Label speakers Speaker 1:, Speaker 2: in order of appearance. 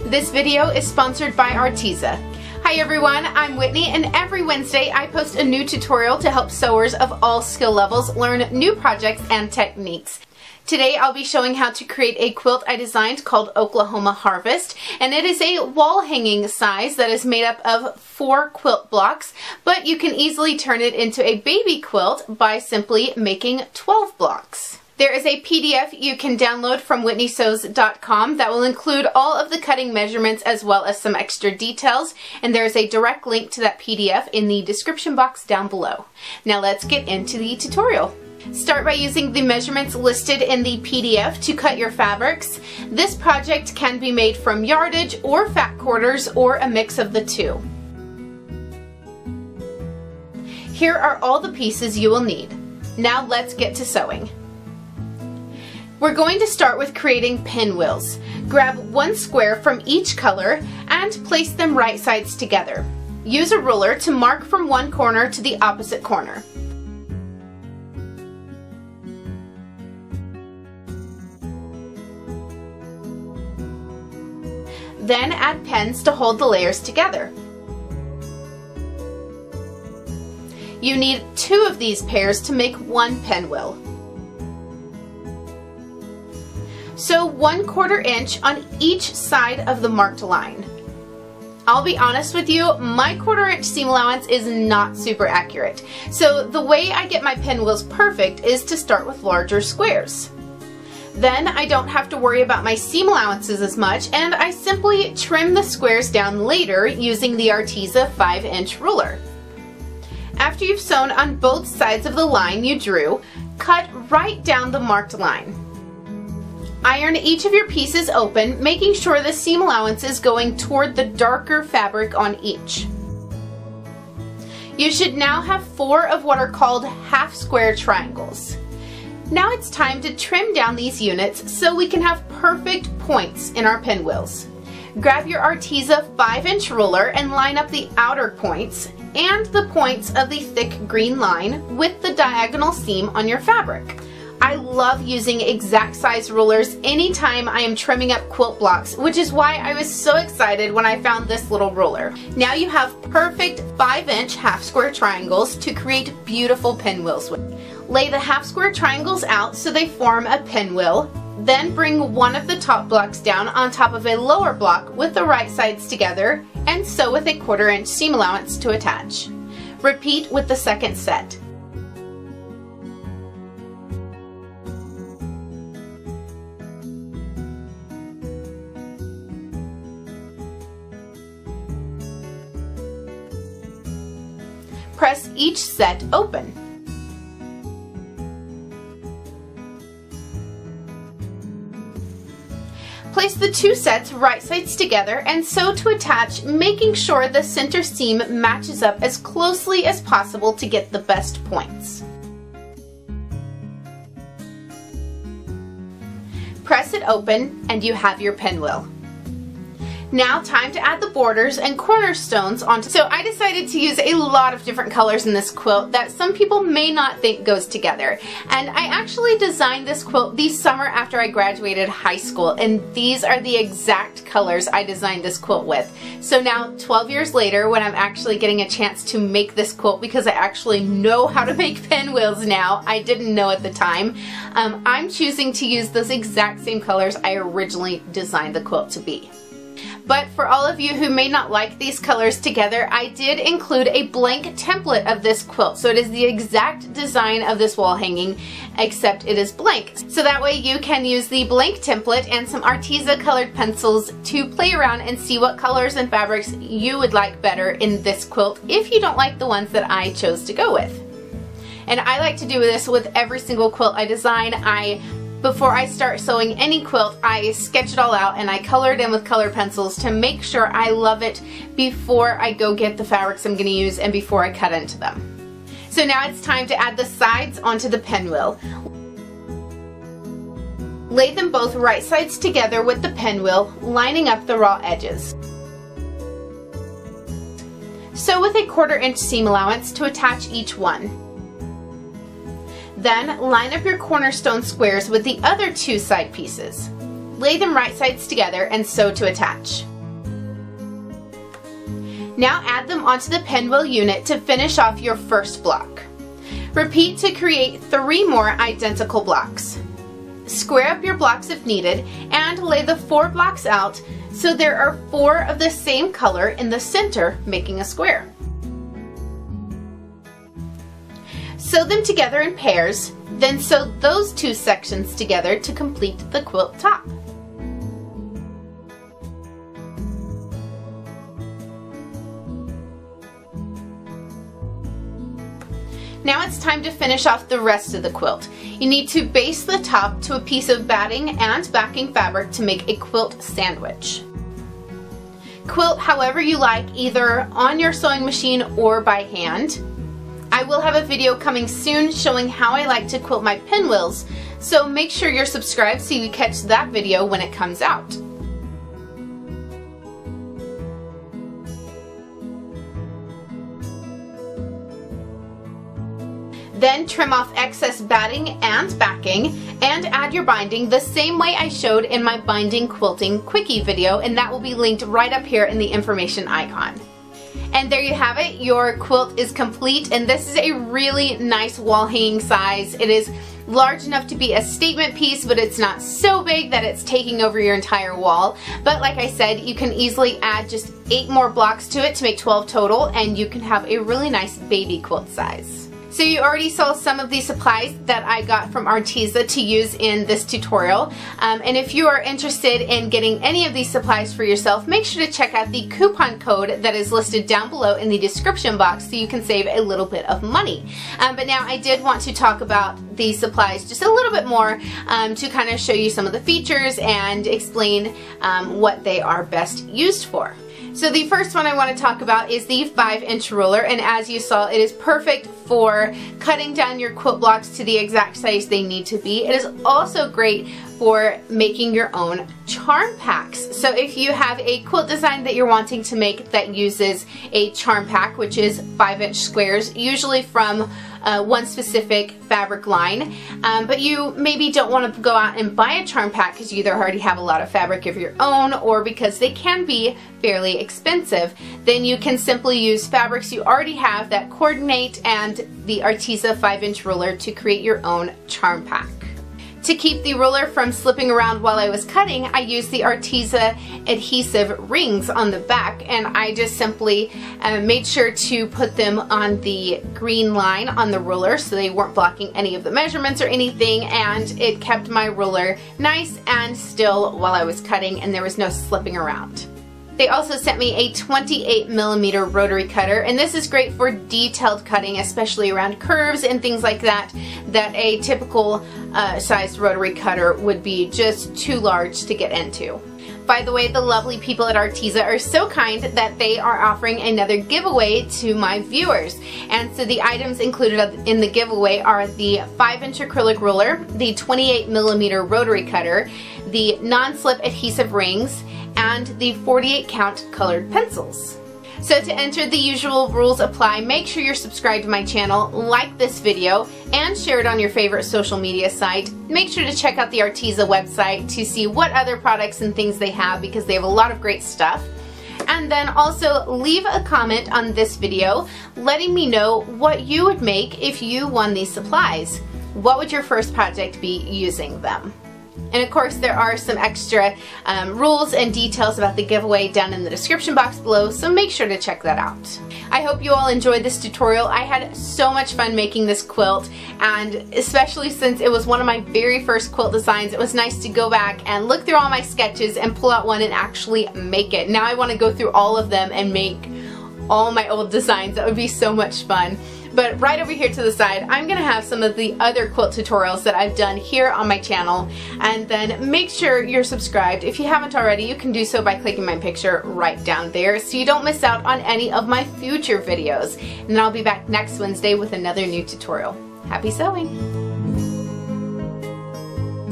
Speaker 1: This video is sponsored by Arteza. Hi everyone, I'm Whitney, and every Wednesday I post a new tutorial to help sewers of all skill levels learn new projects and techniques. Today I'll be showing how to create a quilt I designed called Oklahoma Harvest, and it is a wall hanging size that is made up of 4 quilt blocks, but you can easily turn it into a baby quilt by simply making 12 blocks. There is a PDF you can download from whitneysews.com that will include all of the cutting measurements as well as some extra details, and there is a direct link to that PDF in the description box down below. Now let's get into the tutorial. Start by using the measurements listed in the PDF to cut your fabrics. This project can be made from yardage or fat quarters or a mix of the two. Here are all the pieces you will need. Now let's get to sewing. We're going to start with creating pinwheels. Grab 1 square from each color and place them right sides together. Use a ruler to mark from one corner to the opposite corner. Then add pins to hold the layers together. You need 2 of these pairs to make 1 pinwheel. Sew 1/4 inch on each side of the marked line. I'll be honest with you, my 1/4 inch seam allowance is not super accurate. So the way I get my pinwheels perfect is to start with larger squares. Then I don't have to worry about my seam allowances as much, and I simply trim the squares down later using the Arteza 5-inch ruler. After you've sewn on both sides of the line you drew, cut right down the marked line. Iron each of your pieces open, making sure the seam allowance is going toward the darker fabric on each. You should now have 4 of what are called half square triangles. Now it's time to trim down these units so we can have perfect points in our pinwheels. Grab your Arteza 5-inch ruler and line up the outer points and the points of the thick green line with the diagonal seam on your fabric. I love using exact size rulers anytime I am trimming up quilt blocks, which is why I was so excited when I found this little ruler. Now you have perfect 5-inch half square triangles to create beautiful pinwheels with. Lay the half square triangles out so they form a pinwheel. Then bring one of the top blocks down on top of a lower block with the right sides together and sew with a 1/4 inch seam allowance to attach. Repeat with the second set. Press each set open. Place the 2 sets right sides together and sew to attach, making sure the center seam matches up as closely as possible to get the best points. Press it open and you have your pinwheel. Now time to add the borders and cornerstones onto. So I decided to use a lot of different colors in this quilt that some people may not think goes together. And I actually designed this quilt the summer after I graduated high school, and these are the exact colors I designed this quilt with. So now 12 years later, when I'm actually getting a chance to make this quilt because I actually know how to make pinwheels now, I didn't know at the time, I'm choosing to use those exact same colors I originally designed the quilt to be. But for all of you who may not like these colors together, I did include a blank template of this quilt. So it is the exact design of this wall hanging, except it is blank. So that way you can use the blank template and some Arteza colored pencils to play around and see what colors and fabrics you would like better in this quilt if you don't like the ones that I chose to go with. And I like to do this with every single quilt I design. Before I start sewing any quilt, I sketch it all out and I color it in with colored pencils to make sure I love it before I go get the fabrics I'm going to use and before I cut into them. So now it's time to add the sides onto the pinwheel. Lay them both right sides together with the pinwheel, lining up the raw edges. Sew with a 1/4 inch seam allowance to attach each one. Then line up your cornerstone squares with the other 2 side pieces. Lay them right sides together and sew to attach. Now add them onto the pinwheel unit to finish off your first block. Repeat to create 3 more identical blocks. Square up your blocks if needed and lay the 4 blocks out so there are 4 of the same color in the center, making a square. Sew them together in pairs, then sew those 2 sections together to complete the quilt top. Now it's time to finish off the rest of the quilt. You need to baste the top to a piece of batting and backing fabric to make a quilt sandwich. Quilt however you like, either on your sewing machine or by hand. I will have a video coming soon showing how I like to quilt my pinwheels, so make sure you're subscribed so you catch that video when it comes out. Then trim off excess batting and backing and add your binding the same way I showed in my binding quilting quickie video, and that will be linked right up here in the information icon. And there you have it, your quilt is complete, and this is a really nice wall hanging size. It is large enough to be a statement piece, but it's not so big that it's taking over your entire wall. But like I said, you can easily add just 8 more blocks to it to make 12 total, and you can have a really nice baby quilt size. So you already saw some of the supplies that I got from Arteza to use in this tutorial. And if you are interested in getting any of these supplies for yourself, make sure to check out the coupon code that is listed down below in the description box so you can save a little bit of money. But now I did want to talk about these supplies just a little bit more to kind of show you some of the features and explain what they are best used for. So the first one I want to talk about is the 5-inch ruler, and as you saw, it is perfect for cutting down your quilt blocks to the exact size they need to be. It is also great for making your own charm packs. So if you have a quilt design that you're wanting to make that uses a charm pack, which is 5-inch squares, usually from one specific fabric line, but you maybe don't want to go out and buy a charm pack because you either already have a lot of fabric of your own or because they can be fairly expensive, then you can simply use fabrics you already have that coordinate and the Arteza 5-inch ruler to create your own charm pack. To keep the ruler from slipping around while I was cutting, I used the Arteza adhesive rings on the back, and I just simply made sure to put them on the green line on the ruler so they weren't blocking any of the measurements or anything, and it kept my ruler nice and still while I was cutting and there was no slipping around. They also sent me a 28mm rotary cutter, and this is great for detailed cutting, especially around curves and things like that, that a typical sized rotary cutter would be just too large to get into. By the way, the lovely people at Arteza are so kind that they are offering another giveaway to my viewers. And so the items included in the giveaway are the 5-inch acrylic ruler, the 28mm rotary cutter, the non-slip adhesive rings, and the 48 count colored pencils. So to enter, the usual rules apply. Make sure you're subscribed to my channel, like this video, and share it on your favorite social media site. Make sure to check out the Arteza website to see what other products and things they have, because they have a lot of great stuff. And then also leave a comment on this video letting me know what you would make if you won these supplies. What would your first project be using them? And of course, there are some extra rules and details about the giveaway down in the description box below, so make sure to check that out. I hope you all enjoyed this tutorial. I had so much fun making this quilt, and especially since it was one of my very first quilt designs, it was nice to go back and look through all my sketches and pull out one and actually make it. Now I want to go through all of them and make all my old designs. That would be so much fun. But right over here to the side, I'm going to have some of the other quilt tutorials that I've done here on my channel. And then make sure you're subscribed. If you haven't already, you can do so by clicking my picture right down there so you don't miss out on any of my future videos. And then I'll be back next Wednesday with another new tutorial. Happy sewing!